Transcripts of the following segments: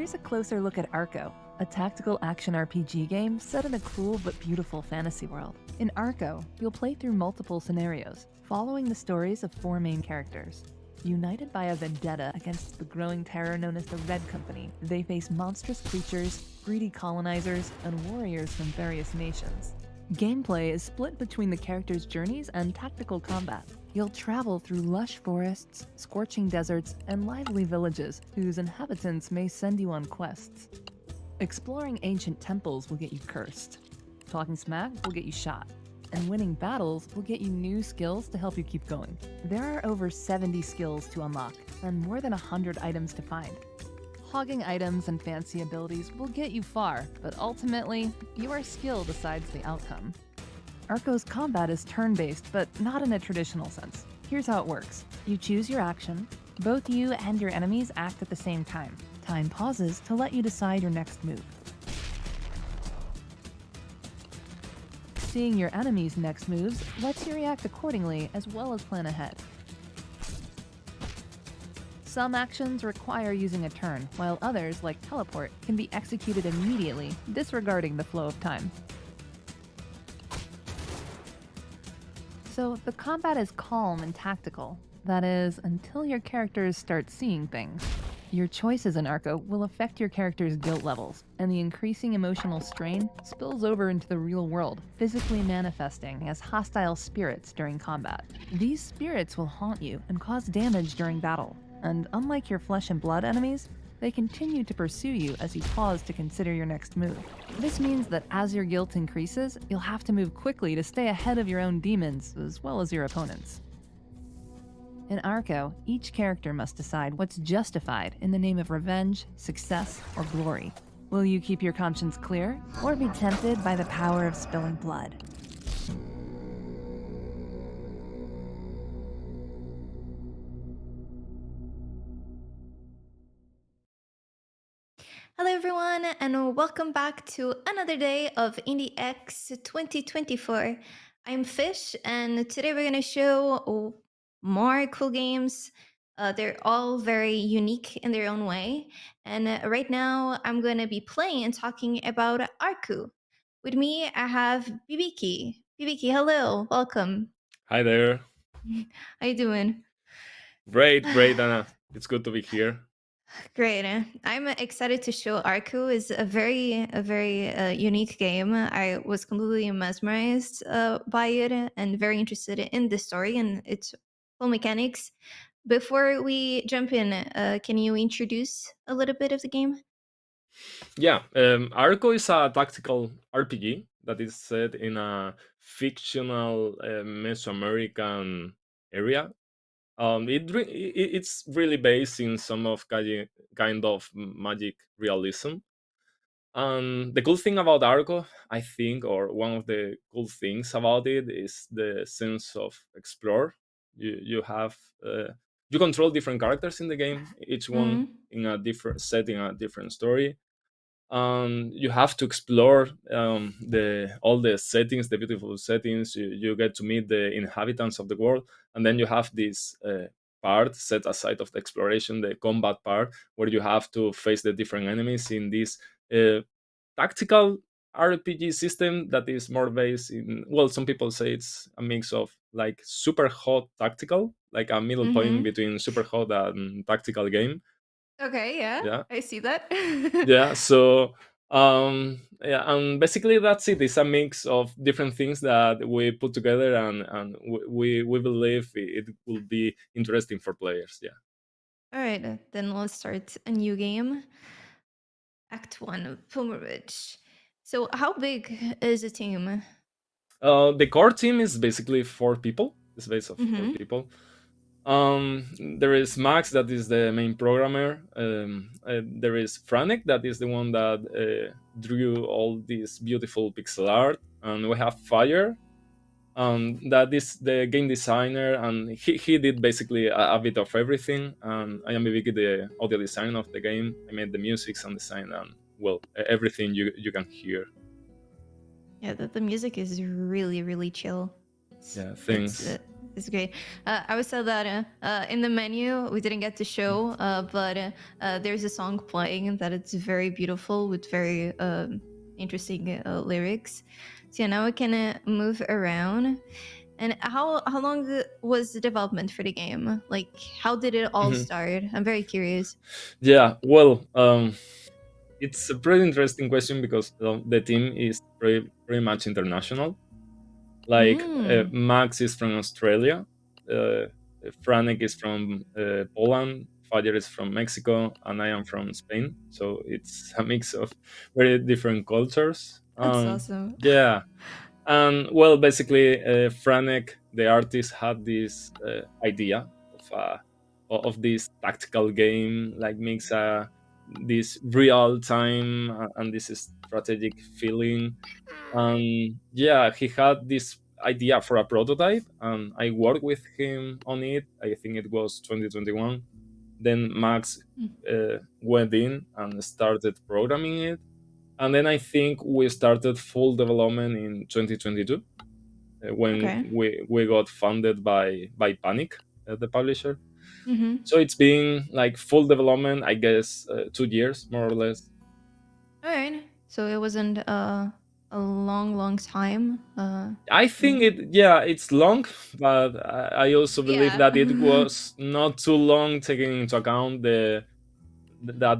Here's a closer look at Arco, a tactical action RPG game set in a cool but beautiful fantasy world. In Arco, you'll play through multiple scenarios, following the stories of 4 main characters. United by a vendetta against the growing terror known as the Red Company, they face monstrous creatures, greedy colonizers, and warriors from various nations. Gameplay is split between the characters' journeys and tactical combat. You'll travel through lush forests, scorching deserts, and lively villages whose inhabitants may send you on quests. Exploring ancient temples will get you cursed. Talking smack will get you shot. And winning battles will get you new skills to help you keep going. There are over 70 skills to unlock, and more than 100 items to find. Hogging items and fancy abilities will get you far, but ultimately, your skill decides the outcome. Arco's combat is turn-based, but not in a traditional sense. Here's how it works. You choose your action. Both you and your enemies act at the same time. Time pauses to let you decide your next move. Seeing your enemy's next moves lets you react accordingly as well as plan ahead. Some actions require using a turn, while others, like teleport, can be executed immediately, disregarding the flow of time. So the combat is calm and tactical. That is, until your characters start seeing things. Your choices in Arco will affect your character's guilt levels, and the increasing emotional strain spills over into the real world, physically manifesting as hostile spirits during combat. These spirits will haunt you and cause damage during battle, and unlike your flesh and blood enemies, they continue to pursue you as you pause to consider your next move. This means that as your guilt increases, you'll have to move quickly to stay ahead of your own demons, as well as your opponents. In Arco, each character must decide what's justified in the name of revenge, success, or glory. Will you keep your conscience clear, or be tempted by the power of spilling blood? Hello everyone and welcome back to another day of Indie X 2024. I'm Fish and today we're going to show more cool games. They're all very unique in their own way. And right now I'm going to be playing and talking about Arco. With me I have Bibiki. Bibiki, hello, welcome. Hi there. How you doing? Great, Anna. It's good to be here. Great. I'm excited to show Arco is a very unique game. I was completely mesmerized by it and very interested in the story and its full mechanics. Before we jump in, can you introduce a little bit of the game? Yeah, Arco is a tactical RPG that is set in a fictional Mesoamerican area. It's really based in some of kind of magic realism. And the cool thing about Arco, I think, or one of the cool things about it, is the sense of explore. You have you control different characters in the game, each one Mm-hmm. in a different setting, a different story. You have to explore the all the settings, the beautiful settings. You get to meet the inhabitants of the world, and then you have this part set aside of the exploration, the combat part, where you have to face the different enemies in this uh, tactical RPG system that is more based in, well, some people say it's a mix of like super hot tactical, like a middle point Mm-hmm. between super hot and tactical game. Okay, yeah, Yeah, I see that. yeah. So yeah, and basically that's it. It's a mix of different things that we put together, and we believe it will be interesting for players. Yeah. All right, then let's start a new game. Act 1, Puma Ridge. So, how big is the team? The core team is basically 4 people. It's based of four Mm-hmm. people. There is Max, that is the main programmer. There is Franek, that is the one that drew all this beautiful pixel art, and we have Fire, that is the game designer, and he did basically a bit of everything. And I am Viviki, the audio design of the game. I made the music, sound design, and well, everything you can hear. Yeah, the music is really, really chill. It's, Yeah, it's thanks. It's great. I would say that in the menu we didn't get to show, but there's a song playing that it's very beautiful with very interesting lyrics. So yeah, now we can move around. And how long was the development for the game? Like, how did it all Mhm. start? I'm very curious. Yeah, well, it's a pretty interesting question because the team is pretty much international. Like Mm, Max is from Australia, uh, Franek is from Poland, Fajer is from Mexico, and I am from Spain. So it's a mix of very different cultures. that's awesome. Yeah, and well, basically, Franek, the artist, had this idea of this tactical game, like mix this real time and this strategic feeling. Yeah, he had this idea for a prototype, and I worked with him on it. I think it was 2021. Then Max went in and started programming it, and then I think we started full development in 2022 when Okay. we got funded by Panic, the publisher. Mm-hmm. So it's been like full development, I guess, 2 years more or less. All right. So it wasn't a long, long time. I think yeah, it's long, but I also believe Yeah. that it was not too long, taking into account that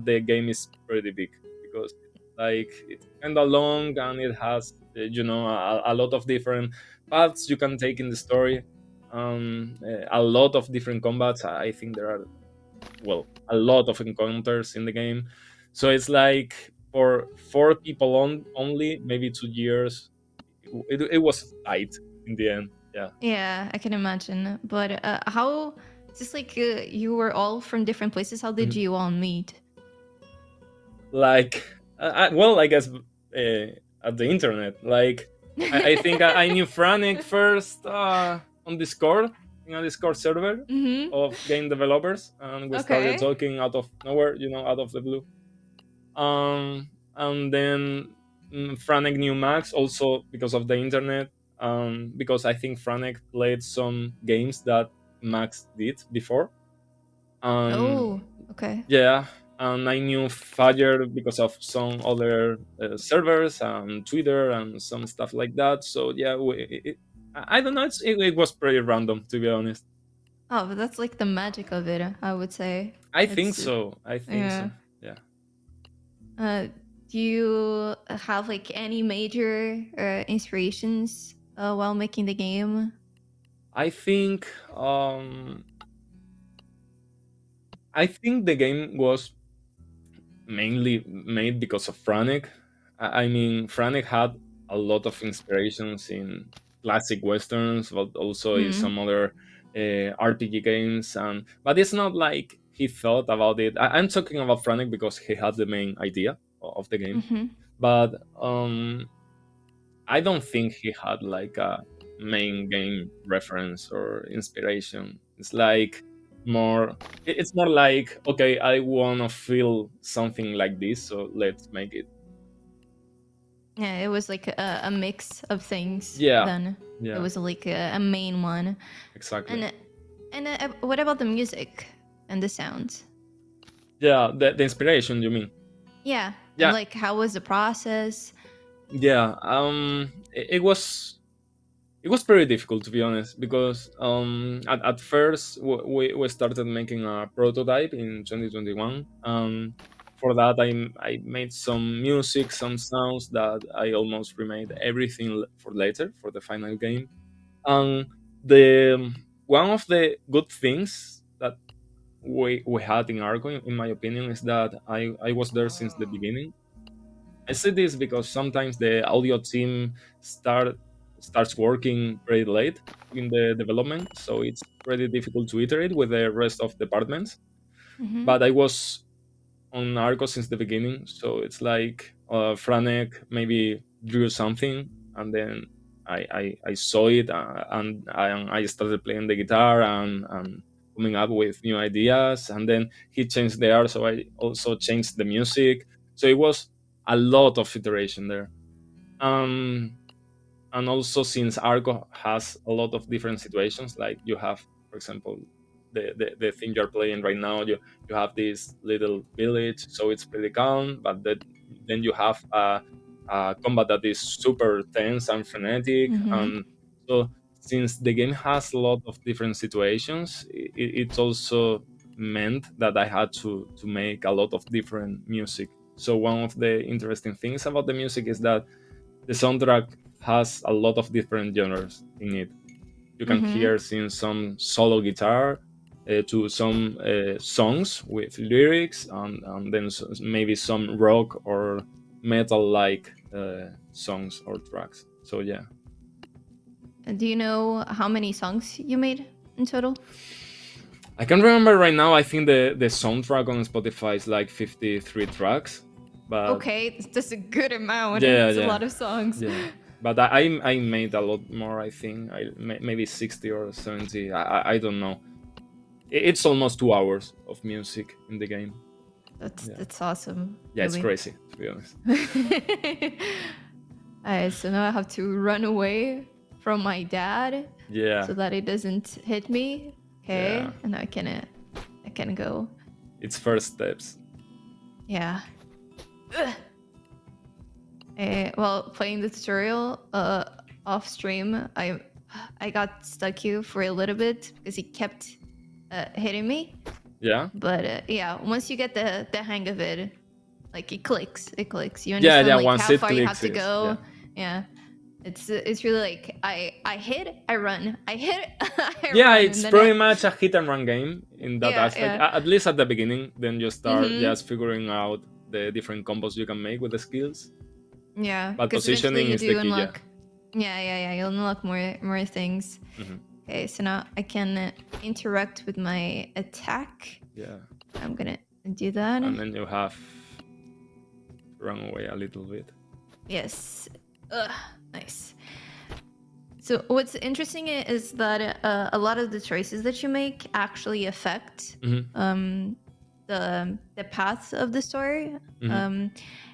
the game is pretty big, because like it's kind of long and it has a lot of different paths you can take in the story, a lot of different combats. I think there are, well, a lot of encounters in the game, so it's like for 4 people only, maybe 2 years. It was tight in the end. Yeah. Yeah, I can imagine. But how, just like you were all from different places, how did Mhm. you all meet? Like well, I guess at the internet, like I think I knew Franek first on Discord, in a Discord server Mm-hmm. of game developers, and we started Okay. talking out of nowhere, out of the blue. And then Franek knew Max also because of the internet, because I think Franek played some games that Max did before. Oh, um okay. yeah, and I knew Fire because of some other servers and Twitter and some stuff like that. So yeah, I don't know, it was pretty random, to be honest. Oh, but that's like the magic of it, I would say. I think It's so, I think yeah. so. Yeah. Uh, do you have like any major inspirations while making the game? I think um the game was mainly made because of Franek. I mean, Franek had a lot of inspirations in classic westerns, but also in Mm. some other RPG games. And but it's not like he thought about it. I'm talking about Franek because he had the main idea of the game. Mm-hmm. But I don't think he had like a main game reference or inspiration. It's like more. It's more like, okay, I want to feel something like this, so let's make it. Yeah, it was like a mix of things. Yeah, Then it yeah, was like a main one. exactly. And what about the music and the sounds? Yeah, the inspiration, you mean? Yeah, and Yeah, like how was the process? yeah. It was pretty difficult, to be honest, because at first we started making a prototype in 2021. For that, I made some music, some sounds that I almost remade everything for later, for the final game. And the one of the good things that we had in Arco, in my opinion, is that I was there since the beginning. I say this because sometimes the audio team starts working pretty late in the development, so it's pretty difficult to iterate with the rest of departments. Mm-hmm. But I was on Arco since the beginning, so it's like Franek maybe drew something, and then I saw it, and I started playing the guitar and coming up with new ideas, and then he changed the art, so I also changed the music. So it was a lot of iteration there. Um, And also, since Arco has a lot of different situations, like you have, for example, the thing you're playing right now, you have this little village, so it's pretty calm, but then you have a combat that is super tense and frenetic. Mm-hmm. And so, since the game has a lot of different situations, it's also meant that I had to make a lot of different music. So one of the interesting things about the music is that the soundtrack has a lot of different genres in it. You can Mm-hmm. hear since some solo guitar to some songs with lyrics, and then maybe some rock or metal like songs or tracks. So yeah, Do you know how many songs you made in total? I can remember right now. I think the soundtrack on Spotify is like 53 tracks, but Okay, that's a good amount. yeah, It's a yeah, lot of songs. yeah. But I made a lot more. I think maybe 60 or 70. I don't know. It's almost 2 hours of music in the game. Yeah, That's awesome. yeah, it's Really. crazy to be honest. Alright, so now I have to run away from my dad Yeah, so that it doesn't hit me. Okay, yeah. and I can go. It's first steps. Yeah. Ugh. Well, playing the tutorial off stream, I got stuck here for a little bit because he kept hitting me. Yeah, But yeah, once you get the hang of it, like it clicks. It clicks. You yeah, understand yeah. like Once how it far you have clicks, to is yeah. go. Yeah. It's really like I hit, I run. I hit, I Yeah, run, and it's then pretty much a hit and run game in that yeah, aspect. yeah. At least at the beginning, then you start Mm-hmm. just figuring out the different combos you can make with the skills. Yeah, But because eventually positioning you is the do key. Yeah. unlock. Yeah. You'll unlock more things. Mhm. Okay, so now I can interact with my attack. Yeah, I'm gonna do that. and then you have to run away a little bit. Yes. Ugh, nice. So what's interesting is that a lot of the choices that you make actually affect Mhm. the path of the story. Mhm.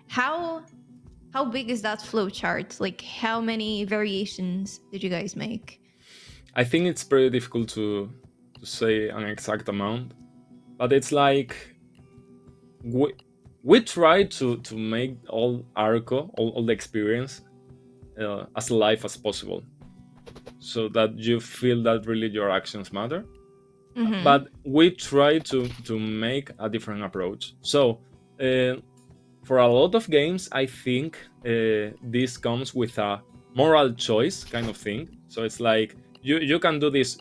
How big is that flow chart? Like how many variations did you guys make? I think it's pretty difficult to say an exact amount, but it's like we try to make all Arco, all the experience as live as possible, so that you feel that really your actions matter. Mm-hmm. But we try to make a different approach. So for a lot of games, I think this comes with a moral choice kind of thing. So it's like you can do this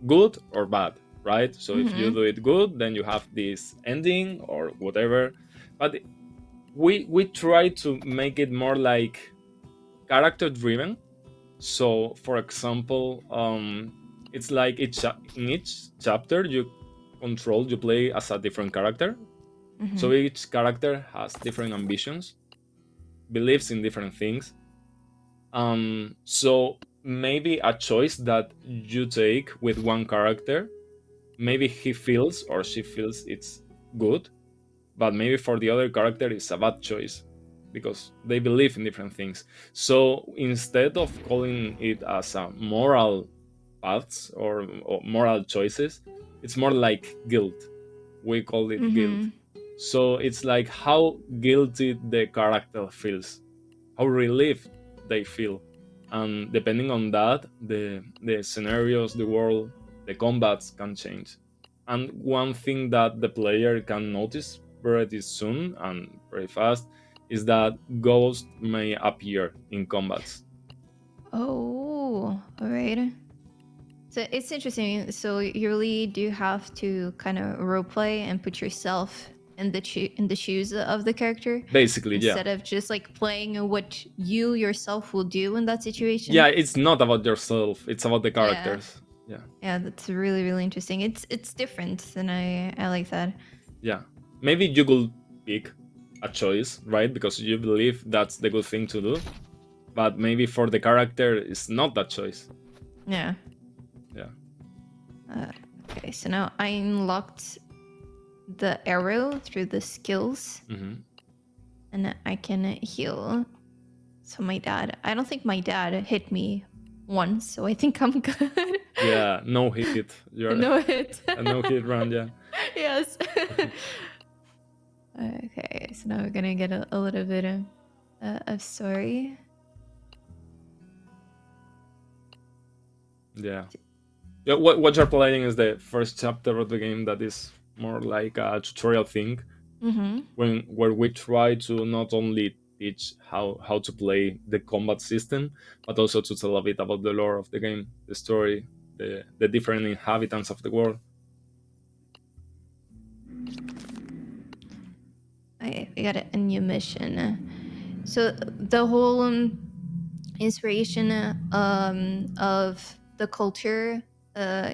good or bad, right? So if you Mm-hmm. do it good, then you have this ending or whatever. But we try to make it more like character driven. So for example, it's like in each chapter you play as a different character. Mm-hmm. So each character has different ambitions, believes in different things. So maybe a choice that you take with one character, maybe he feels or she feels it's good, but maybe for the other character it's a bad choice because they believe in different things. So instead of calling it as a moral paths or moral choices, it's more like guilt. We call it guilt. Mm-hmm. So it's like how guilty the character feels, how relieved they feel, and depending on that, the scenarios, the world, the combats can change. And one thing that the player can notice pretty soon and very fast is that ghosts may appear in combats. Oh, all right. So it's interesting. So you really do have to kind of roleplay and put yourself in in the shoes of the character Basically, yeah. instead of just like playing what you yourself will do in that situation. Yeah, it's not about yourself, it's about the Yeah, characters. Yeah. yeah, that's really interesting. It's different, and I like that. Yeah. Maybe you could pick a choice, right? Because you believe that's the good thing to do. But maybe for the character, it's not that choice. Yeah. Yeah. Okay, so now I unlocked the arrow through the skills, Mm-hmm. and I can heal. So my dad, I don't think my dad hit me once, so I think I'm good. Yeah, no hit. You're No hit. a no hit round. Yeah. Yes. Okay, so now we're gonna get a little bit of story. Yeah. Yeah. What you're playing is the first chapter of the game that is more like a tutorial thing, Mm-hmm. where we try to not only teach how to play the combat system, but also to tell a bit about the lore of the game, the story, the different inhabitants of the world. We got a new mission. So the whole inspiration of the culture,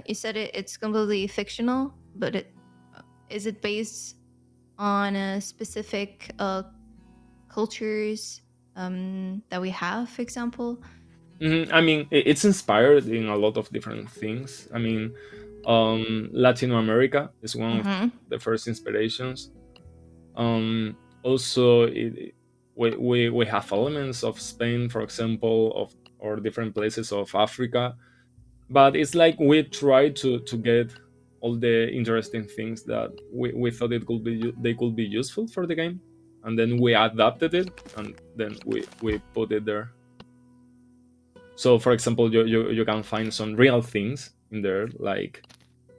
you said it's completely fictional, but is it based on specific cultures that we have, for example? I mean, it's inspired in a lot of different things. I mean, Latin America is one of Mm-hmm. the first inspirations. Also, we have elements of Spain, for example, of or different places of Africa, but it's like we try to get all the interesting things that we thought they could be useful for the game, and then we adapted it, and then we put it there. So, for example, you can find some real things in there, like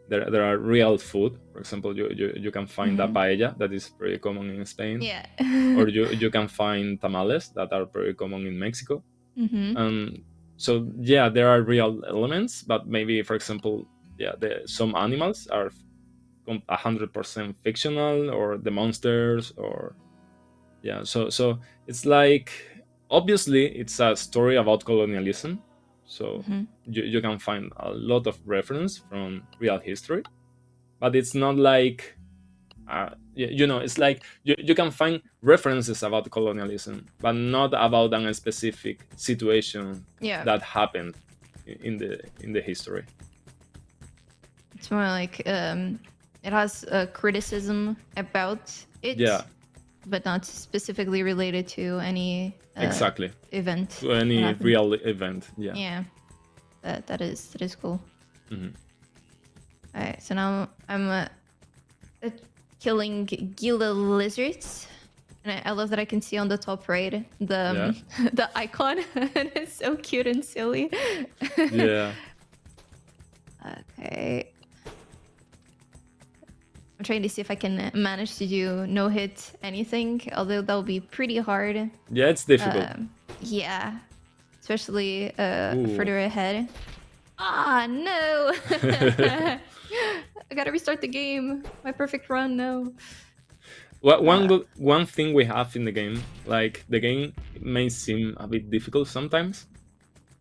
there are real food. For example, you can find a Mm-hmm. paella that is pretty common in Spain, Yeah. or you can find tamales that are very common in Mexico. Mm-hmm. So yeah, there are real elements, but maybe, for example, yeah, some animals are 100% fictional, or the monsters, or yeah. So it's like, obviously it's a story about colonialism, so Mm-hmm. you can find a lot of reference from real history, but it's not like it's like you can find references about colonialism, but not about a specific situation Yeah. that happened in the history. It's more like it has a criticism about Yeah, it, but not specifically related to any exactly. event To that any happened. real event. Yeah. Yeah, that is cool. Mhm. All right, so now I'm killing Gila lizards, and I love that I can see on the top right the Yeah. the icon. And it's so cute and silly. Yeah. Okay. I'm trying to see if I can manage to do no hit anything, although that'll be pretty hard. Yeah, it's difficult. Yeah, especially Ooh. further ahead. Ah, no! I gotta restart the game. My perfect run, no. One thing we have in the game, like the game may seem a bit difficult sometimes,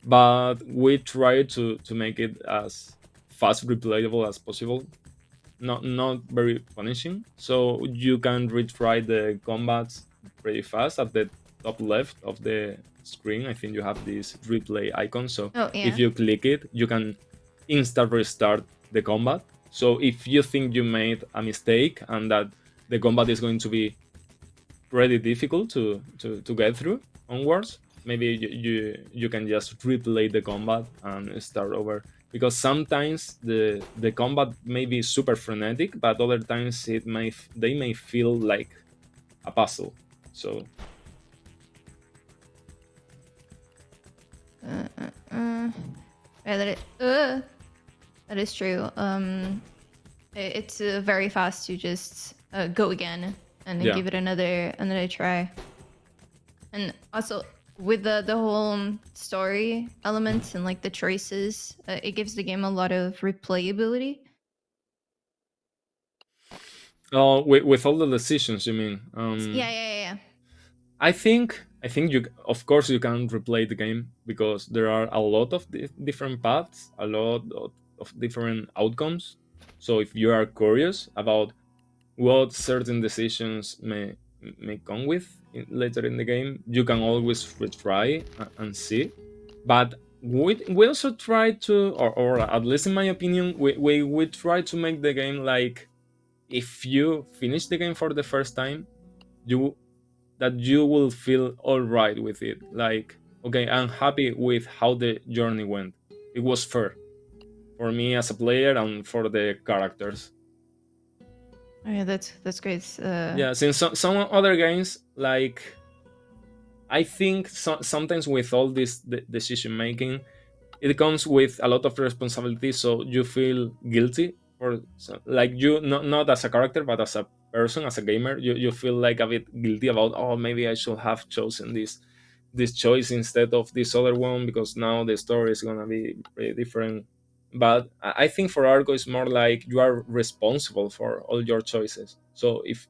but we try to make it as fast replayable as possible. Not very punishing, so you can retry the combats pretty fast. At the top left of the screen, I think you have this replay icon, so Oh, yeah. if you click it, you can insta restart the combat. So if you think you made a mistake and that the combat is going to be pretty difficult to get through onwards, maybe you can just replay the combat and start over, because sometimes the combat may be super frenetic, but other times they may feel like a puzzle. So Yeah, that is true. It's very fast to just go again and then Yeah. give it another try. And also with the whole story elements and like the choices, it gives the game a lot of replayability. with all the decisions, you mean? Yeah. I think you, of course, you can replay the game, because there are a lot of different paths, a lot of different outcomes. So if you are curious about what certain decisions may come with later in the game, you can always retry and see. But we also try to, or at least in my opinion, we try to make the game like, if you finish the game for the first time, you that you will feel all right with it. Like, okay, I'm happy with how the journey went. It was fair for me as a player and for the characters. Oh, yeah, that's great. Yeah, since some other games, like, I think sometimes with all this decision making, it comes with a lot of responsibility, so you feel guilty for like, you not as a character but as a person, as a gamer, you feel like a bit guilty about, oh, maybe I should have chosen this choice instead of this other one, because now the story is gonna be pretty different. But I think for Arco it's more like you are responsible for all your choices. So if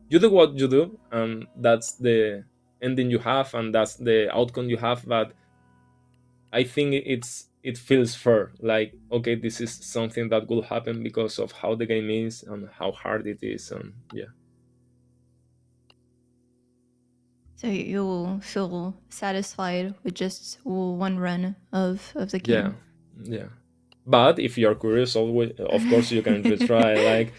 you do what you do, and that's the ending you have and that's the outcome you have. But I think it feels fair. Like, okay, this is something that will happen because of how the game is and how hard it is, and yeah, So you'll feel satisfied with just one run of the yeah, game. yeah. But if you're curious, always, of course, you can retry. Like,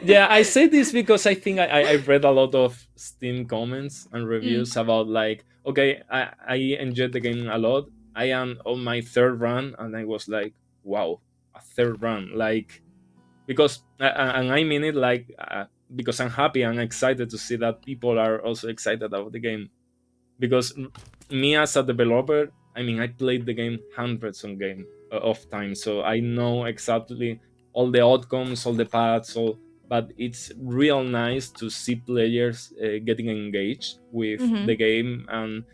yeah, I say this because I think I read a lot of Steam comments and Mm. reviews about, like, okay, I enjoyed the game a lot. I am on my third run, and I was like, wow, a third run, like, because and I mean it, like, because I'm happy and excited to see that people are also excited about the game. Because me as a developer, I mean, I played the game hundreds of times, so I know exactly all the outcomes, all the paths, all. But it's real nice to see players getting engaged with the Hmm. game and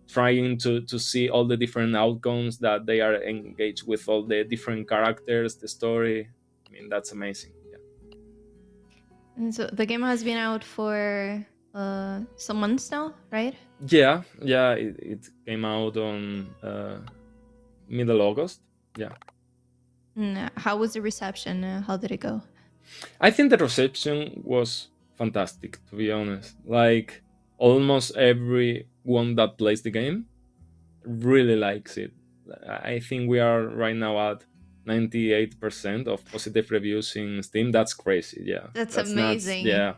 trying to see all the different outcomes, that they are engaged with all the different characters, the story. I mean, that's amazing. Yeah. And so the game has been out for some months now, right? Yeah, yeah, it came out on middle August. Yeah. And how was the reception? How did it go? I think the reception was fantastic, to be honest. Like, almost everyone that plays the game really likes it. I think we are right now at 98% of positive reviews in Steam. That's crazy. Yeah. That's That's nuts. amazing. Yeah.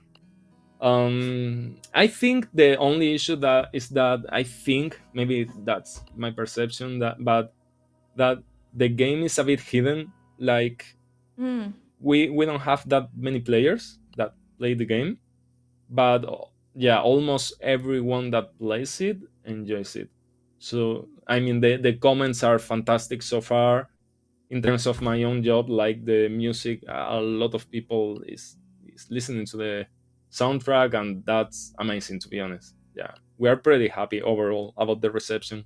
I think the only issue that is that I think maybe that's my perception, that but that the game is a bit hidden. Like, Mm. we don't have that many players that play the game, but yeah, almost everyone that plays it enjoys it. So I mean, the comments are fantastic so far. In terms of my own job, like the music, a lot of people is listening to the soundtrack, and that's amazing, to be honest. Yeah, we are pretty happy overall about the reception.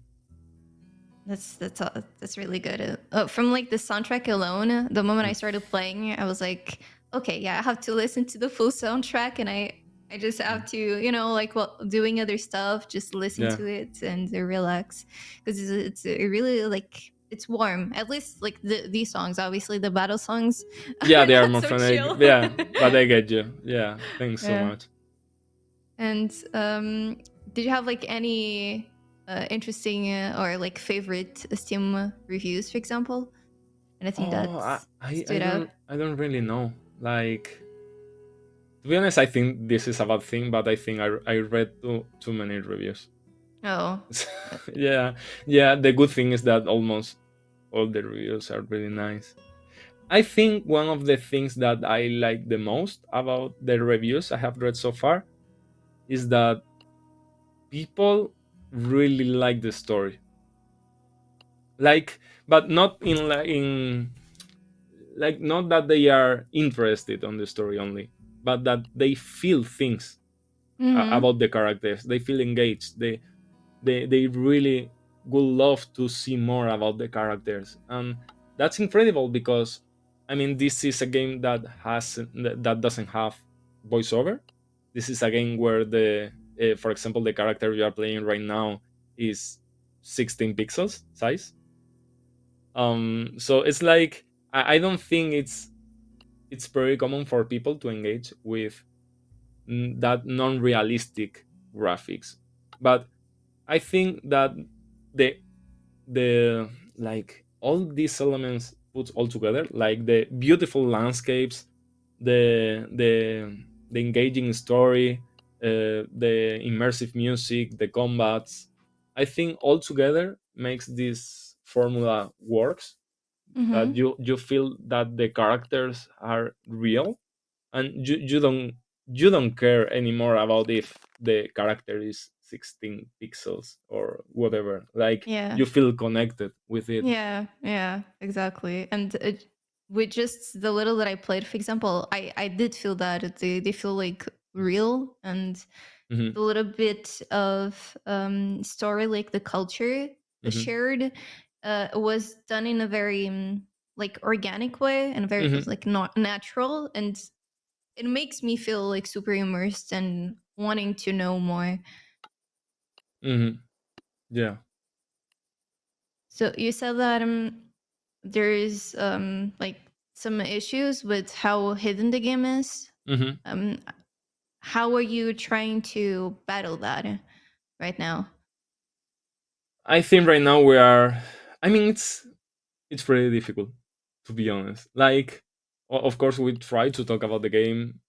That's really good. From like the soundtrack alone, the moment I Mm. started playing, I was like, okay, yeah, I have to listen to the full soundtrack, and I just have to, like while doing other stuff, just listen Yeah, to it and relax, because it's really like it's warm. At least like these songs, obviously the battle songs yeah, are they are not more so Franek. chill. Yeah, but I get you. Yeah, thanks so Yeah. much. And did you have like any interesting or like favorite Steam reviews, for example? Anything Oh, that I stood out? don't really know. Like, to be honest, I think this is a bad thing, but I think I read too many reviews. Oh, Yeah, yeah. The good thing is that almost all the reviews are really nice. I think one of the things that I like the most about the reviews I have read so far is that people really like the story. Like, but not in not that they are interested on the story only, but that they feel things mm-hmm. about the characters. They feel engaged. They really would love to see more about the characters, and that's incredible because I mean, this is a game that doesn't have voiceover. This is a game where for example, the character you are playing right now is 16 pixels size. So it's like, I don't think it's very common for people to engage with that non-realistic graphics. But I think that the the like all these elements put all together, like the beautiful landscapes, the the engaging story, the immersive music, the combats. I think all together makes this formula works. That Mm-hmm. you feel that the characters are real, and you don't care anymore about if the character is 16 pixels or whatever. Like Yeah. you feel connected with it. Yeah, yeah, exactly. And with just the little that I played, for example, I did feel that they feel like real, and Hmm. the little bit of story, like the culture Hmm. shared, was done in a very like organic way and very Hmm. like not natural, and it makes me feel like super immersed and wanting to know more. Hmm. Yeah. So you said that there is like some issues with how hidden the game is. Hmm. Um, how are you trying to battle that right now? I think right now we are. I mean, it's pretty difficult, to be honest. Like, of course, we try to talk about the game.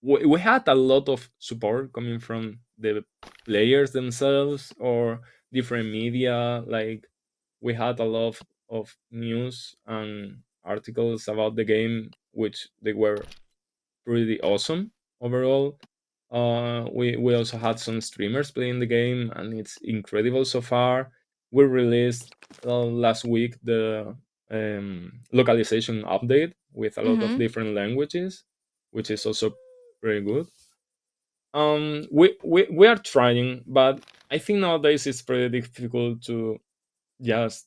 We had a lot of support coming from the players themselves or different media. Like, we had a lot of news and articles about the game, which they were pretty awesome overall. We also had some streamers playing the game, and it's incredible so far. We released last week the localization update with a lot of Mm-hmm. different languages, which is also pretty good. We are trying, but I think nowadays it's pretty difficult to just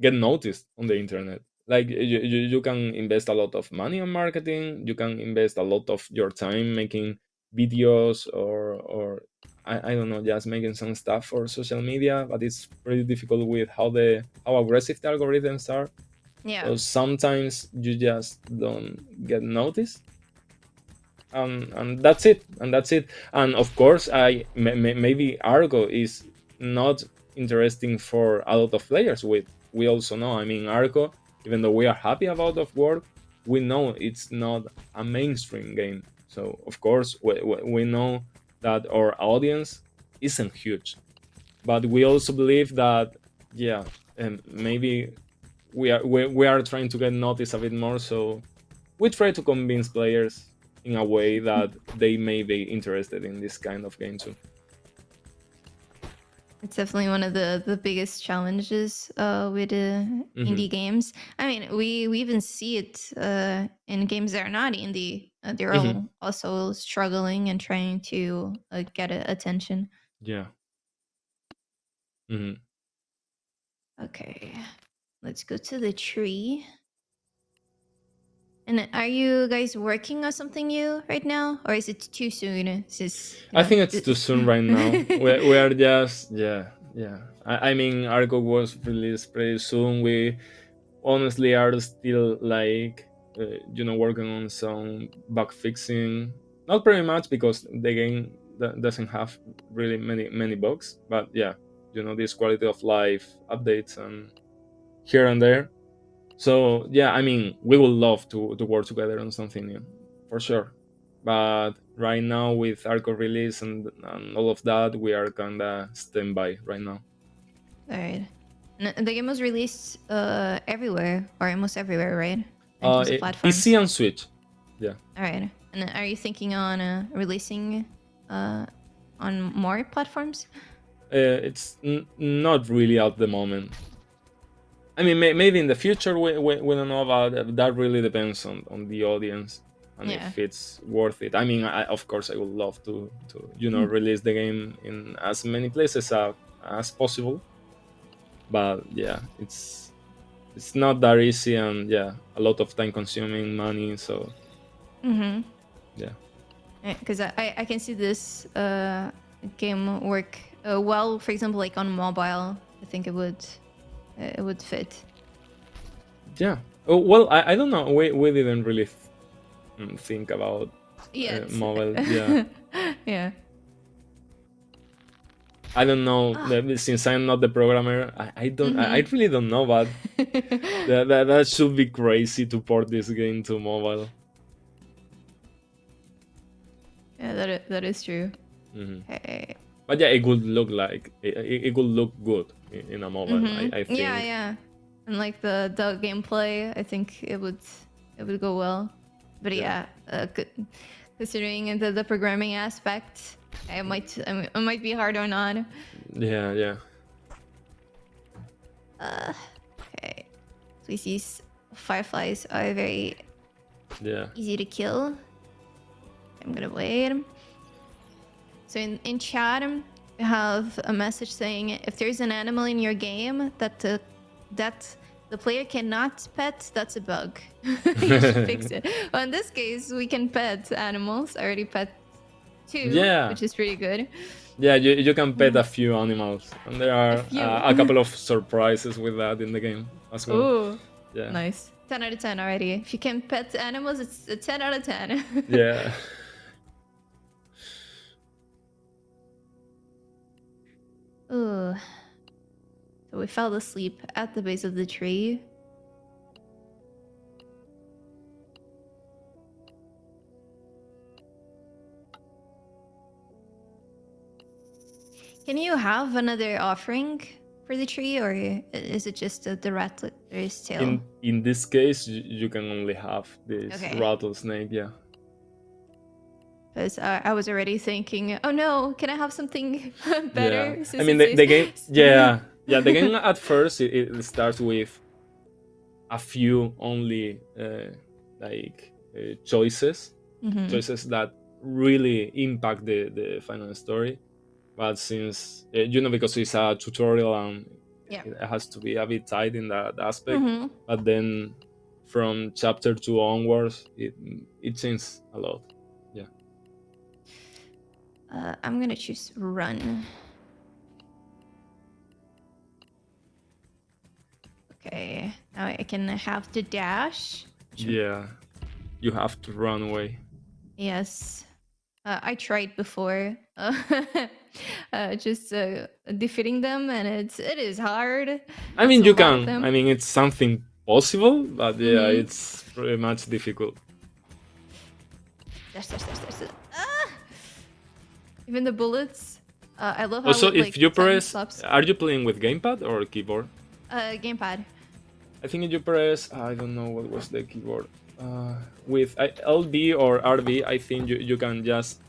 get noticed on the internet. Like you can invest a lot of money on marketing, you can invest a lot of your time making videos or I don't know, just making some stuff for social media, but it's pretty difficult with how aggressive the algorithms are. Yeah. So sometimes you just don't get noticed, and that's it. And of course, maybe Argo is not interesting for a lot of players. We also know, I mean, Arco, even though we are happy about of work, we know it's not a mainstream game. So of course we know that our audience isn't huge, but we also believe that, yeah, maybe we are trying to get noticed a bit more. So we try to convince players in a way that they may be interested in this kind of game too. It's definitely one of the biggest challenges with Hmm. indie games. I mean, we even see it in games that are not indie. They're Hmm. all also struggling and trying to get attention. Yeah. Hmm. Okay, let's go to the tree. And are you guys working on something new right now, or is it too soon? Since I think it's too soon right now. We are just, yeah, yeah. I mean, Arco was released pretty soon. We honestly are still like working on some bug fixing. Not very much because the game doesn't have really many bugs, but yeah, this quality of life updates and here and there. So yeah, I mean, we would love to work together on something new, for sure. But right now, with Arco release and all of that, we are kinda standby right now. All right. And the game was released everywhere or almost everywhere, right? In terms of PC platforms. and Switch. Yeah. All right. And are you thinking on releasing uh, on more platforms? It's not really at the moment. I mean, maybe in the future we don't know about it. That really depends on the audience and Yeah. if it's worth it. I mean, of course I would love to release the game in as many places as possible. But yeah, it's not that easy, and yeah, a lot of time consuming money. So Mm-hmm. yeah. Because I can see this game work well, for example, like on mobile. I think it would fit. Yeah. Oh, well, I don't know. We didn't really think about Yes. mobile. Yeah. Yeah. I don't know, Ah. since I'm not the programmer. I Mm-hmm. really don't know, but that should be crazy to port this game to mobile. Yeah, that is true. Mhm. Okay. But yeah, it would look like it would look good in a mobile. I think. Yeah. And like the gameplay, I think it would go well. But Yeah. considering the programming aspect, it might be hard or not. Yeah. Okay. So these fireflies are very Yeah. easy to kill. I'm gonna wait. So in chat, we have a message saying if there's an animal in your game that the player cannot pet, that's a bug. You should fix it. Well, in this case, we can pet animals. I already pet 2, Yeah. which is pretty good. Yeah, you can pet a few animals, and there are few. a couple of surprises with that in the game as well. Ooh, Yeah. nice. 10 out of 10 already. If you can pet animals, it's a 10 out of 10. Yeah. Ooh. So we fell asleep at the base of the tree. Can you have another offering for the tree, or is it just the rattler's tail? In this case, you can only have this rattlesnake. Yeah. Because I was already thinking, oh no, can I have something better? Yeah. I mean, the game. Yeah. The game at first it starts with a few only choices, choices that really impact the final story. But since because it's a tutorial and it has to be a bit tight in that aspect, but then from chapter 2 onwards, it changes a lot. Yeah. I'm gonna choose run. Okay, now I can have the dash. Yeah, you have to run away. Yes, I tried before, just defeating them, and it is hard. I mean, you can. I mean, it's something possible, but yeah, it's pretty much difficult. Dash. Ah! Even the bullets. I love how also, it, if you press, are you playing with gamepad or keyboard? Gamepad. I think if you press, I don't know what was the keyboard. With LB or RB, I think you can just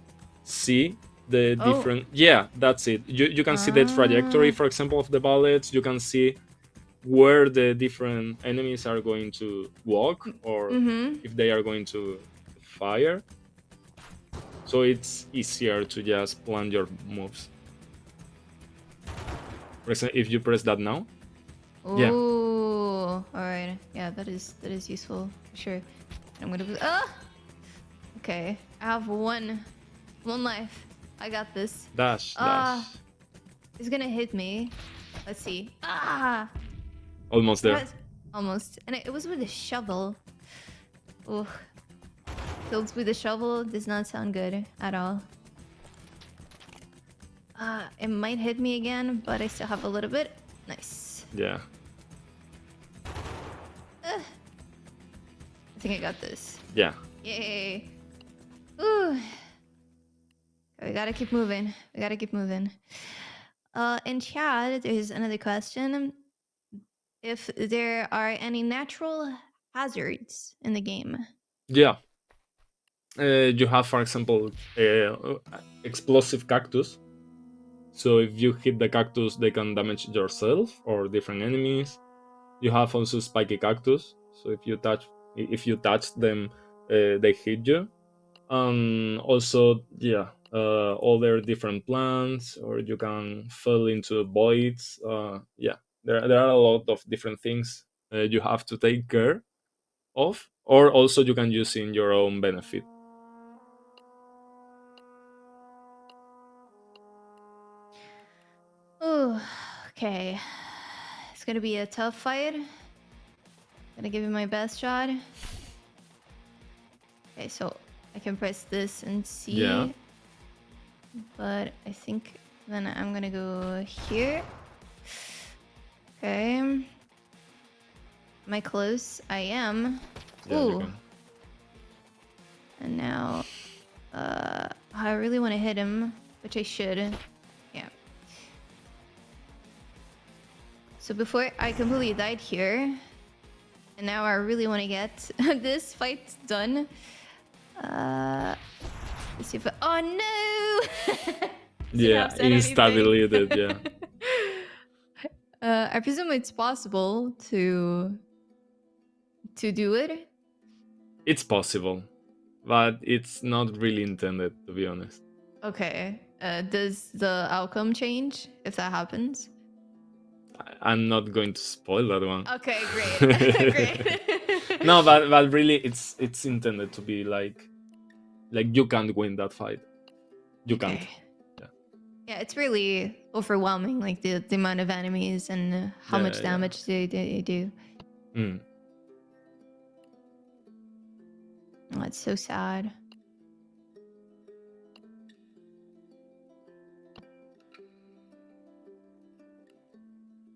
see the different. Yeah, that's it. You can see the trajectory, for example, of the bullets. You can see where the different enemies are going to walk, or if they are going to fire. So it's easier to just plan your moves. For example, if you press that now. Ooh, yeah. All right. Yeah, that is useful for sure. I'm gonna. Okay, I have one life. I got this. Dash. It's gonna hit me. Let's see. Almost there. Almost, and it was with a shovel. Ooh, kills with a shovel does not sound good at all. It might hit me again, but I still have a little bit. Nice. Yeah. I think I got this. Yeah. Yay. Ooh. We gotta keep moving. In chat, there's another question. If there are any natural hazards in the game. Yeah. You have, for example, explosive cactus. So if you hit the cactus, they can damage yourself or different enemies. You have also spiky cactus. So if you touch them, they hit you. Also, other different plants, or you can fall into voids. There are a lot of different things you have to take care of, or also you can use in your own benefit. Oh, okay. It's gonna be a tough fight. Gonna give it my best shot. Okay, so I can press this and see. Yeah. But I think then I'm gonna go here. Okay. Am I close? I am. Yeah, ooh. And now, I really want to hit him, which I should. Yeah. So before I completely died here, and now I really want to get this fight done. Let's see if oh no! Yeah, instability. Yeah, I presume it's possible to do it. it's possible, but it's not really intended, to be honest. Okay. Does the outcome change if that happens? I'm not going to spoil that one. Okay, great. Great. No, but really, it's intended to be like you can't win that fight. You can't. Yeah. Yeah, it's really overwhelming, like the amount of enemies and how Yeah, much damage they do. Mm. Oh, it's so sad.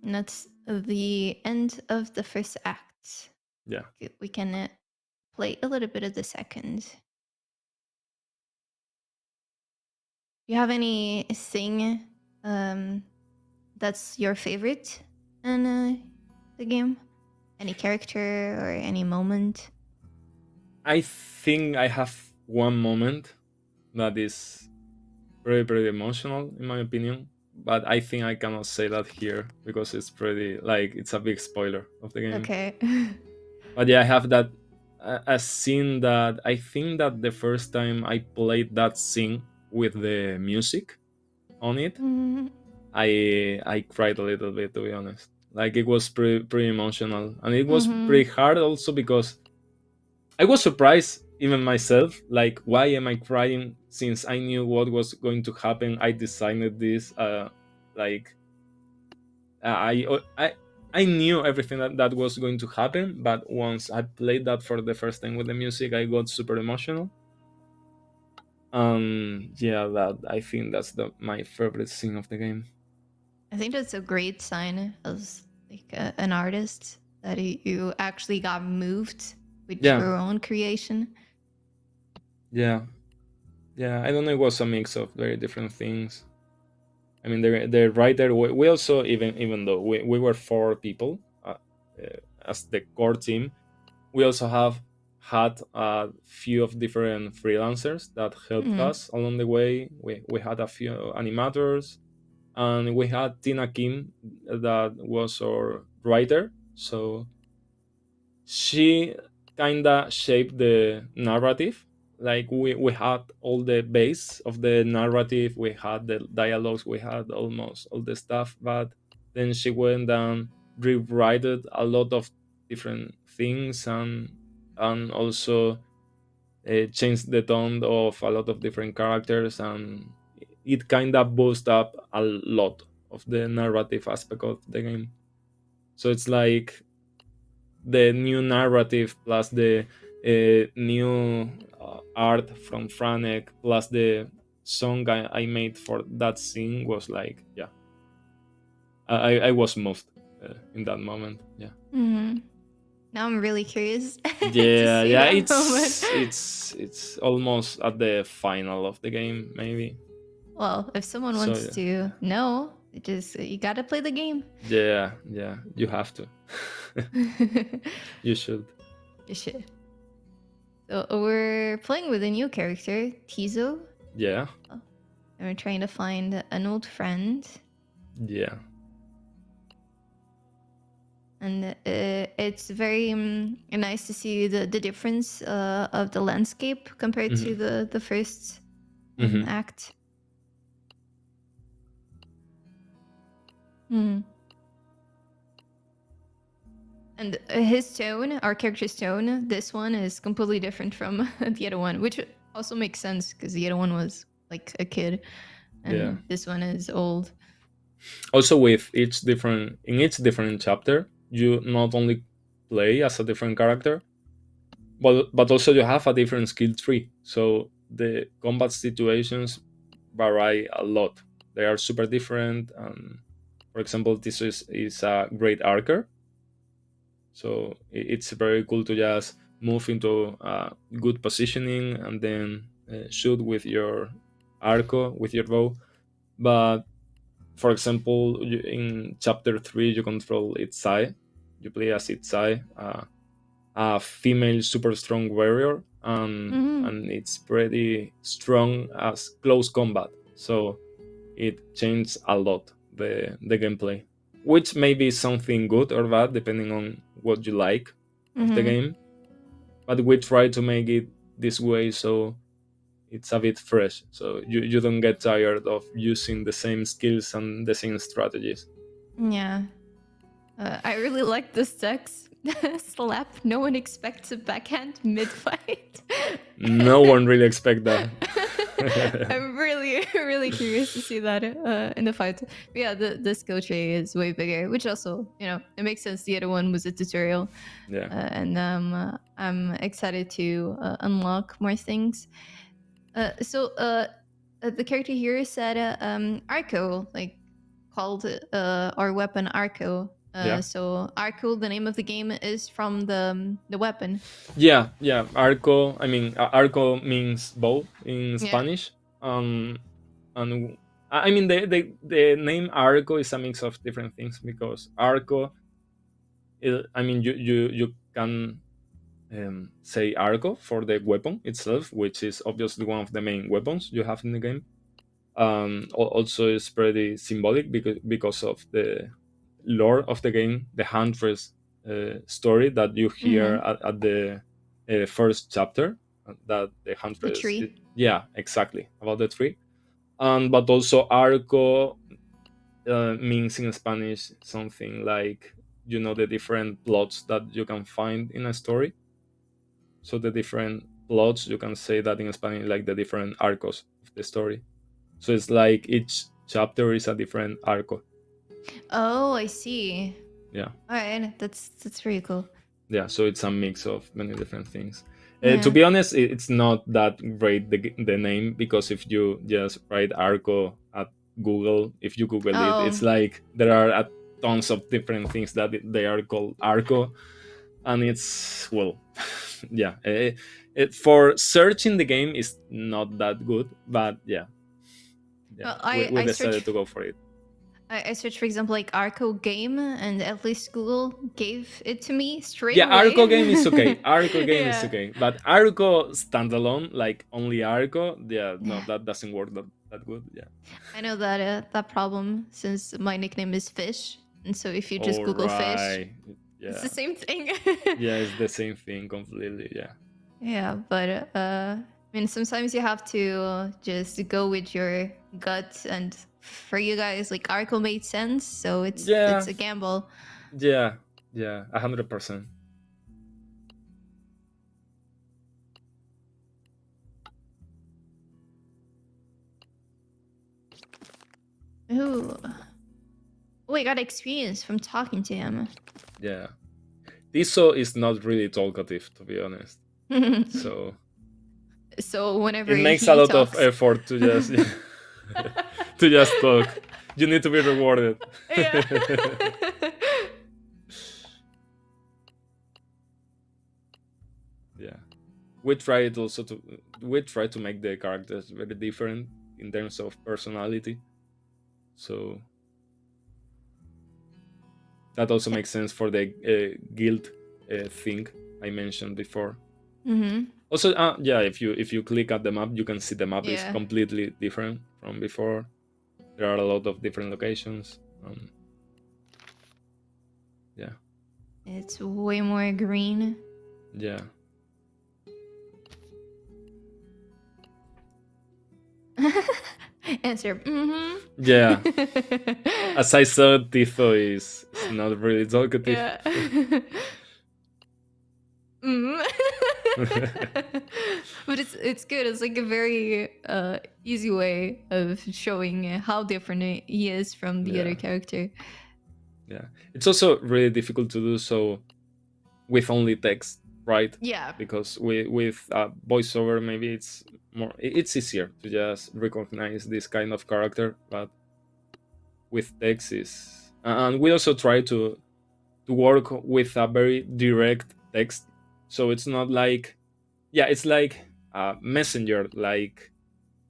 And that's the end of the first act. Yeah. We can play a little bit of the second. Do you have anything that's your favorite in the game? Any character or any moment? I think I have one moment that is very emotional in my opinion, but I think I cannot say that here because it's pretty it's a big spoiler of the game. Okay. But yeah, I have that a scene that I think that the first time I played that scene with the music on it, Mhm. I cried a little bit, to be honest. Like it was pretty emotional, and it was pretty hard also because I was surprised even myself. Like, why am I crying since I knew what was going to happen? I designed this. Like I knew everything that was going to happen, but once I played that for the first time with the music, I got super emotional. Yeah, that I think that's my favorite scene of the game. I think that's a great sign as like an artist that you actually got moved with Yeah, your own creation. yeah, yeah. I don't know. It was a mix of very different things. I mean, the writer. We also even though we were 4 people as the core team, we also have had a few of different freelancers that helped us along the way. We had a few animators, and we had Tina Kim that was our writer. So she kinda shaped the narrative. Like we had all the base of the narrative, we had the dialogues, we had almost all the stuff, but then she went and rewrote a lot of different things, and also changed the tone of a lot of different characters, and it kind of boosted up a lot of the narrative aspect of the game. So it's like the new narrative plus the new art from Franek plus the song I made for that scene was like, yeah, I was moved in that moment. Yeah. Mm-hmm. Now I'm really curious to Yeah, see yeah, that moment. it's almost at the final of the game, maybe. Well, if someone So wants to know, you gotta play the game. yeah, you have to. You should. You should. So we're playing with a new character, Tizo, Yeah, and we're trying to find an old friend. yeah. And it's very nice to see the difference of the landscape compared to the first act. And his tone, our character's tone, this one is completely different from the other one, which also makes sense because the other one was like a kid, and this one is old. Also, with each different chapter, you not only play as a different character, but also you have a different skill tree. So the combat situations vary a lot. They are super different. For example, this is a great archer, so it's very cool to just move into good positioning and then shoot with your Arco with your bow. But for example, in chapter 3, you control Itzai. You play as Itzai, a female super strong warrior, Mm-hmm. and it's pretty strong as close combat. So it changed a lot the gameplay, which may be something good or bad depending on what you like of the Mm-hmm. game. But we try to make it this way so it's a bit fresh, so you don't get tired of using the same skills and the same strategies. Yeah. I really like this text. Slap. No one expects a backhand mid fight. No one really expect that. I'm really, really curious to see that in the fight. But yeah, the skill tree is way bigger, which also, it makes sense. The other one was a tutorial. Yeah. And I'm excited to unlock more things. So the character here said Arco, like called our weapon Arco. Yeah. So Arco, the name of the game, is from the weapon. Yeah. Arco, I mean, arco means bow in Yeah. Spanish. And I mean, the name Arco is a mix of different things, because Arco, I mean, you can say Arco for the weapon itself, which is obviously one of the main weapons you have in the game. Also is pretty symbolic because of the lore of the game, the Huntress story that you hear Mm-hmm. at the first chapter, that the The Huntress, tree. yeah, exactly, about the tree. But also Arco means in Spanish something like, the different plots that you can find in a story. So the different plots, you can say that in Spanish, like the different arcos of the story. So it's like each chapter is a different arco. Oh, I see. Yeah. All right, that's pretty cool. Yeah, so it's a mix of many different things. To Yeah. be honest, it's not that great, the name, because if you just write Arco at Google, if you Google it, Oh, it's like there are tons of different things that they are called Arco, and it's, well, yeah. For searching the game is not that good, but yeah, well, we I decided searched. to go for it. I searched, for example, like Arco game, and at least Google gave it to me straight Yeah, away. Arco game is okay. Arco game is Yeah. okay, but Arco standalone, like only Arco, yeah, no, Yeah. that doesn't work that good. Yeah. I know that problem since my nickname is Fish, and so if you just All Google fish, right. it's Yeah. the same thing. Yeah, it's the same thing completely. Yeah. Yeah, but I mean, sometimes you have to just go with your gut, and for you guys, like Arco made sense, so it's Yeah. a gamble. Yeah. Yeah. 100%. Ooh. Oh, I got experience from talking to him. Yeah. Tiso is not really talkative, to be honest. So So whenever it makes a he lot of talks, effort to just to just talk. You need to be rewarded. yeah. Yeah. We tried also to make the characters very different in terms of personality. So that also makes sense for the guild thing I mentioned before. Mm-hmm. Also, yeah, if you click at the map, you can see the map is Yeah. completely different from before. There are a lot of different locations. Yeah. It's way more green. Yeah. Answer. Mm-hmm. Yeah. As I saw, Tifo is not really talkative. Yeah. Mm. But it's good. It's like a very easy way of showing how different he is from the other character. Yeah. It's also really difficult to do so with only text, right? Yeah. Because with voiceover, maybe it's easier to just recognize this kind of character, but with text is, and we also try to work with a very direct text, so it's not like, yeah, it's like a messenger, like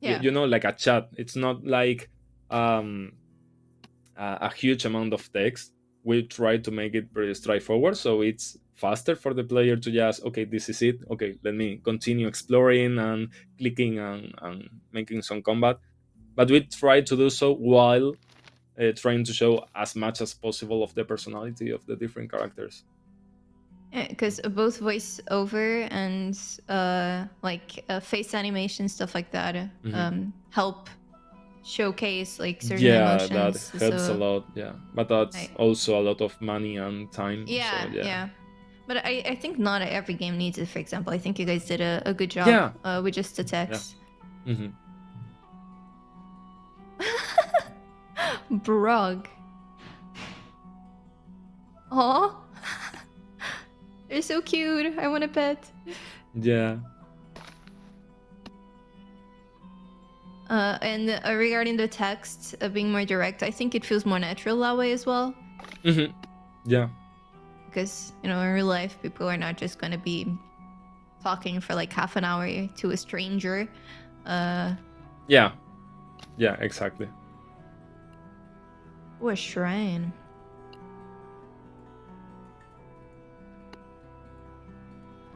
Yeah. like a chat. It's not like a huge amount of text. We try to make it pretty straightforward, so it's faster for the player to just, okay, this is it. Okay, let me continue exploring and clicking and making some combat. But we try to do so while trying to show as much as possible of the personality of the different characters. Because both voiceover and face animation stuff like that help showcase like certain Yeah, that emotions. helps a So lot. Yeah, but that's I- also a lot of money and time. yeah, So yeah, yeah. But I think not every game needs it. For example, I think you guys did a good job yeah, with just the text. hmm Brog. Aw. They're so cute. I want a pet. yeah. And regarding the text being more direct, I think it feels more natural that way as well. hmm Yeah, Because, in real life, people are not just going to be talking for like half an hour to a stranger. yeah, exactly. Oh, a shrine.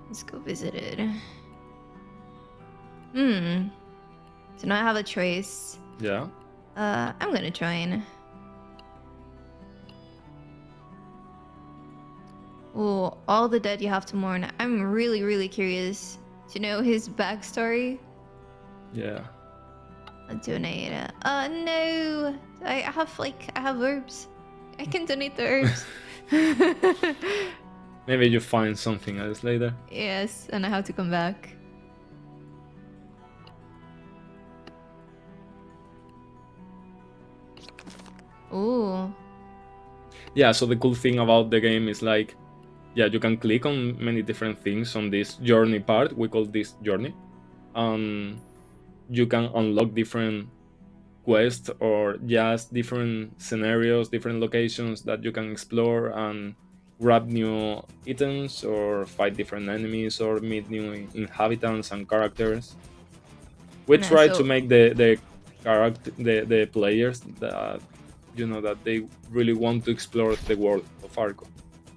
Let's go visit it. So now I have a choice. Yeah. I'm gonna join. Oh, all the dead you have to mourn. I'm really, really curious to know his backstory. Yeah. I'll donate it. No. I have herbs. I can donate the herbs. Maybe you find something else later. Yes, and I have to come back. Ooh. Yeah, so the cool thing about the game is like, yeah, you can click on many different things on this journey part. We call this journey. You can unlock different quests or just different scenarios, different locations that you can explore and grab new items or fight different enemies or meet new inhabitants and characters. We Yeah, try so- to make the character the players that that they really want to explore the world of Arco.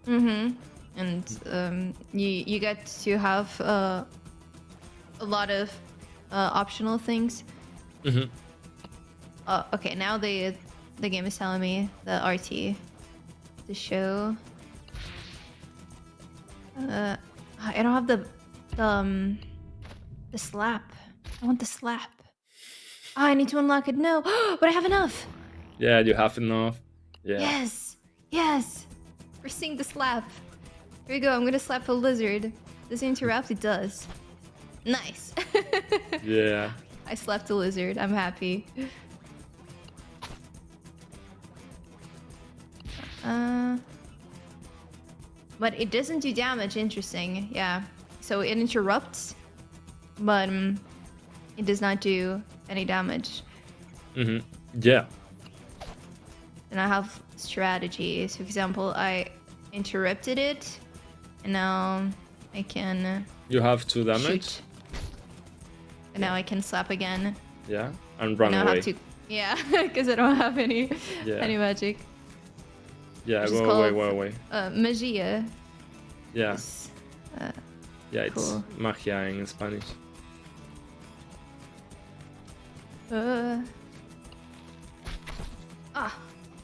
Mm-hmm. And you get to have a lot of optional things. hmm Okay, now the game is telling me the RT to show. I don't have the slap. I want the slap. Oh, I need to unlock it. No, but I have enough. Yeah, you have enough. Yeah. Yes. We're seeing the slap. Here we go. I'm gonna slap a lizard. Does it interrupt? It does. Nice. Yeah. I slapped a lizard. I'm happy. But it doesn't do damage. Interesting. Yeah. So it interrupts, but it does not do any damage. Yeah. And I have strategies. For example, I interrupted it, and now I can You have 2 damage. shoot. And now I can slap again. Yeah. And run Now I away. have to, yeah, because I don't have any magic. Yeah, Which is go away, called- go away. Magia. Yeah. Is, Yeah, it's cool. magia in Spanish.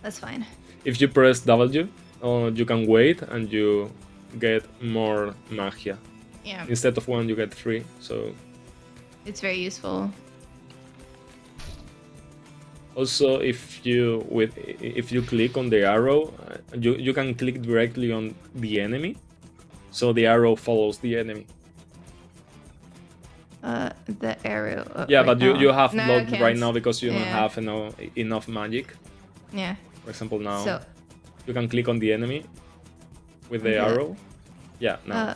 That's fine. If you press W, you can wait and you get more magia. Yeah, Instead of 1, you get 3. So it's very useful. also, if you click on the arrow, you can click directly on the enemy, so the arrow follows the enemy. The arrow. Yeah, wait, but you no. have No, I blocked can't. right now because you don't Yeah. have enough magic. Yeah. For example, now So, you can click on the enemy with the Yeah. arrow. Yeah, now.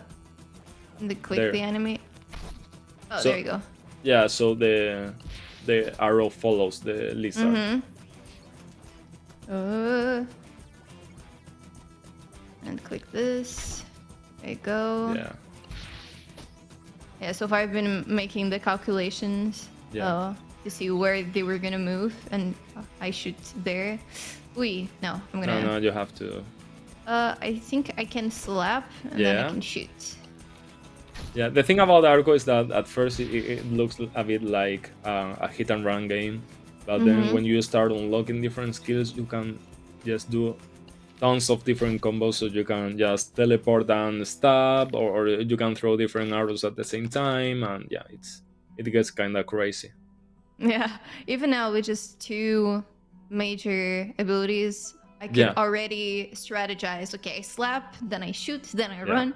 click There. the enemy. Oh, So- there you go. Yeah, so the arrow follows the lizard. Mm-hmm. And click this. There you go. Yeah. Yeah, so far I've been making the calculations. Yeah. to see where they were gonna move, and I shoot there. Wait, no, I'm gonna. No, you have to. I think I can slap and then I can shoot. Yeah, the thing about Arco is that at first it looks a bit like a hit and run game, but then when you start unlocking different skills, you can just do tons of different combos. So you can just teleport and stab, or you can throw different arrows at the same time, and yeah, it gets kind of crazy. Yeah, even now with just 2 major abilities, I can already strategize. Okay, I slap, then I shoot, then I run.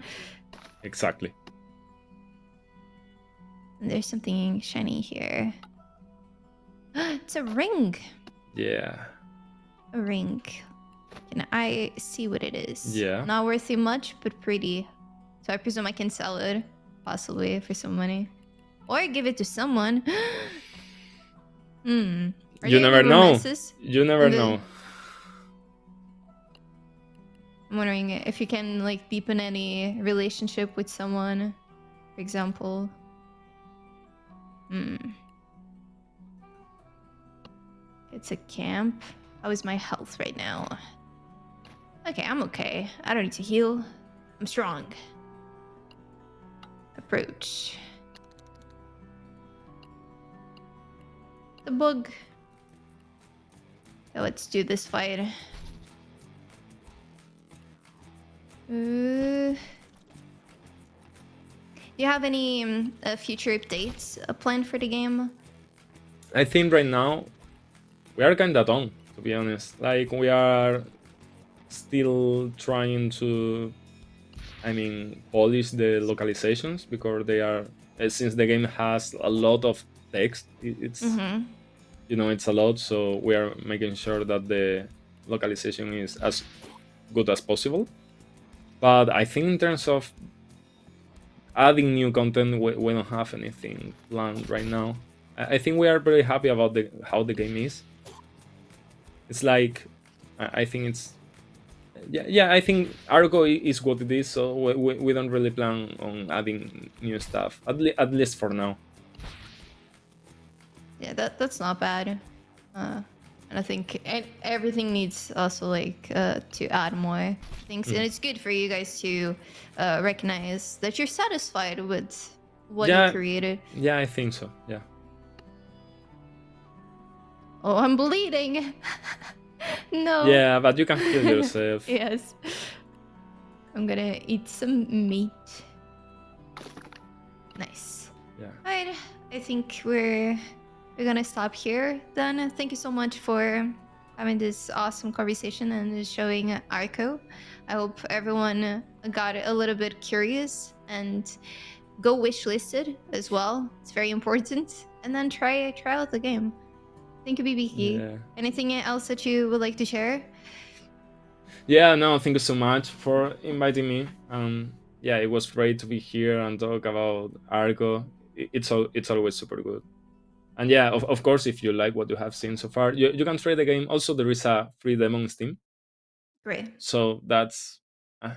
Exactly. And there's something shiny here. It's a ring. Yeah. A ring. Can I see what it is? Yeah. Not worthy much, but pretty. So I presume I can sell it, possibly, for some money. Or give it to someone. You never know. You never know. I'm wondering if you can like deepen any relationship with someone, for example. It's a camp. How is my health right now? Okay, I'm okay. I don't need to heal. I'm strong. Approach. The bug. So let's do this fight. Do you have any future updates planned for the game? I think right now we are kind of done, to be honest. Like, we are still trying to, polish the localizations, because they are, since the game has a lot of text, it's it's a lot, so we are making sure that the localization is as good as possible. But I think in terms of adding new content, we don't have anything planned right now. I think we are very happy about how the game is. It's like, I think it's, I think Arco is what it is, so we don't really plan on adding new stuff, at least for now. Yeah, that's not bad. And I think everything needs also like to add more things, and it's good for you guys to recognize that you're satisfied with what you created. Yeah, I think so. Yeah. Oh, I'm bleeding. No. Yeah, but you can heal yourself. Yes. I'm gonna eat some meat. Nice. Yeah. Alright, I think we're gonna stop here then. Thank you so much for having this awesome conversation and showing Arco. I hope everyone got a little bit curious, and go wishlisted as well. It's very important. And then try out the game. Thank you, BBK. Yeah. Anything else that you would like to share? Yeah, no, thank you so much for inviting me. Yeah, it was great to be here and talk about Arco. It's always super good. And yeah, of course, if you like what you have seen so far, you can try the game. Also, there is a free demo on Steam. Great. So that's,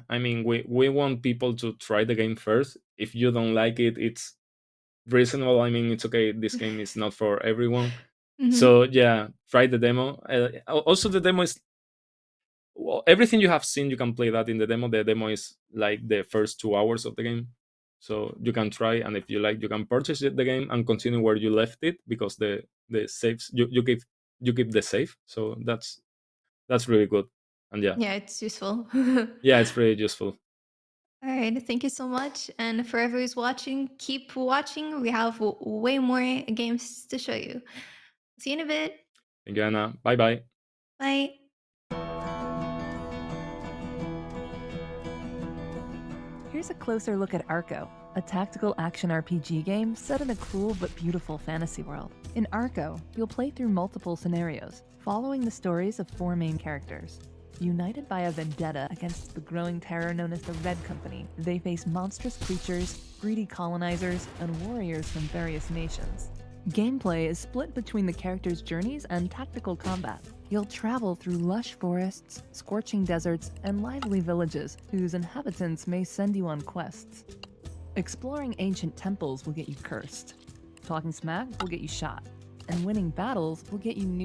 we want people to try the game first. If you don't like it, it's reasonable. It's okay. This game is not for everyone. So yeah, try the demo. Also, the demo is, well, everything you have seen, you can play that in the demo. The demo is like the first 2 hours of the game. So you can try, and if you like, you can purchase the game and continue where you left it, because the saves you keep the save. So that's really good. And yeah, it's useful. yeah, it's pretty useful. All right, thank you so much. And for everyone who's watching, keep watching. We have way more games to show you. See you in a bit. Thank you, Anna. Bye. Bye. Here's a closer look at Arco, a tactical action RPG game set in a cool but beautiful fantasy world. In Arco, you'll play through multiple scenarios, following the stories of 4 main characters. United by a vendetta against the growing terror known as the Red Company, they face monstrous creatures, greedy colonizers, and warriors from various nations. Gameplay is split between the characters' journeys and tactical combat. You'll travel through lush forests, scorching deserts, and lively villages whose inhabitants may send you on quests. Exploring ancient temples will get you cursed. Talking smack will get you shot. and winning battles will get you new